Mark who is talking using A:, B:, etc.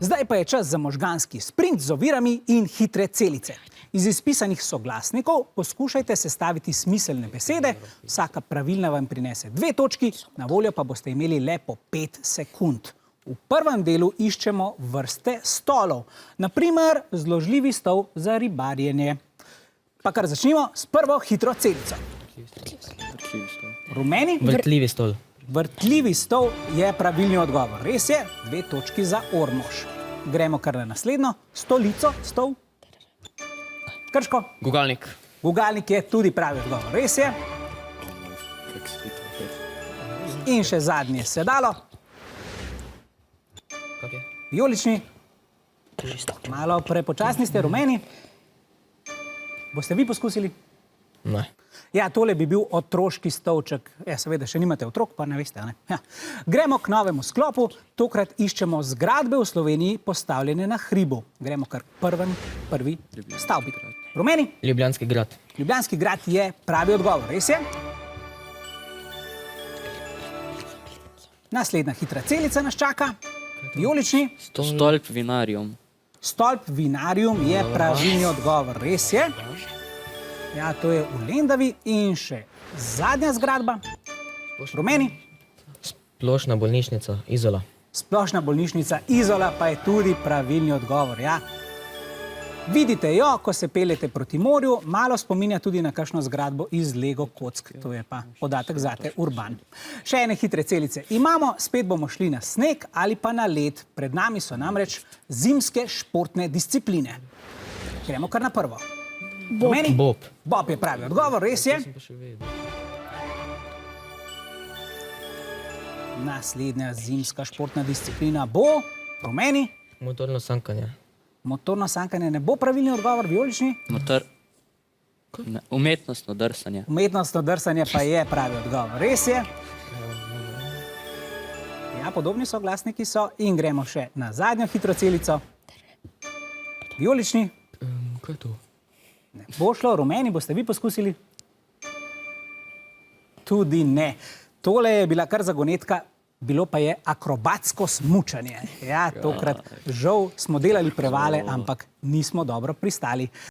A: Zdaj pa je čas za možganski sprint z ovirami in hitre celice. Iz izpisanih soglasnikov poskušajte sestaviti smiselne besede, vsaka pravilna vam prinese 2 točki, na voljo pa boste imeli le po 5 sekund. V prvem delu iščemo vrste stolov, na primer zložljivi stol za ribarjenje. Pa kar začnimo s prvo hitro celico. Rumeni?
B: Vrtljivi stol.
A: Vrtljivi stol je pravilni odgovor. Res je, 2 točki za Ormož. Gremo kar na naslednjo. Stolico, stol. Krško?
B: Gugalnik.
A: Gugalnik je tudi pravi odgovor. Res je. In še zadnje sedalo. Vijolični. Malo prepočasni ste, rumeni. Boste vi poskusili?
B: Ne.
A: Ja, tole bi bil otroški stolček. Ja, seveda, še nimate otrok, pa ne veste, ne? Ja. Gremo k novemu sklopu. Tokrat iščemo zgradbe v Sloveniji postavljene na hribu. Gremo kar prvi stavbi. Rumeni?
B: Ljubljanski grad.
A: Ljubljanski grad je pravi odgovor. Res je? Naslednja hitra celica nas čaka. Vijolični?
C: Stolp vinarium.
A: Stolp vinarium je pravilni odgovor. Res je? Ja, to je v Lendavi. In še zadnja zgradba. Rumeni?
B: Splošna bolnišnica Izola.
A: Splošna bolnišnica Izola pa je tudi pravilni odgovor, ja. Vidite jo, ko se peljete proti morju, malo spominja tudi na kakšno zgradbo iz Lego kock. To je pa podatek zate, Urban. Še ene hitre celice imamo, spet bomo šli na sneg ali pa na led. Pred nami so namreč zimske športne discipline. Gremo kar na prvo. Rumeni?
B: Bob.
A: Bob je pravi odgovor, res je. Naslednja zimska športna disciplina bo, rumeni?
B: Motorno sankanje.
A: Motorno sankanje ne bo pravilni odgovor, vijolični?
C: Umetnostno drsanje.
A: Umetnostno drsanje pa je pravi odgovor, res je. Ja, podobni soglasniki so in gremo še na zadnjo hitro celico. Vijolični?
B: Kaj je to?
A: Ne bo šlo, rumeni, boste vi poskusili? Tudi ne. Tole je bila kar zagonetka, bilo pa je akrobatsko smučanje. Ja, tokrat žal smo delali prevale, ampak nismo dobro pristali.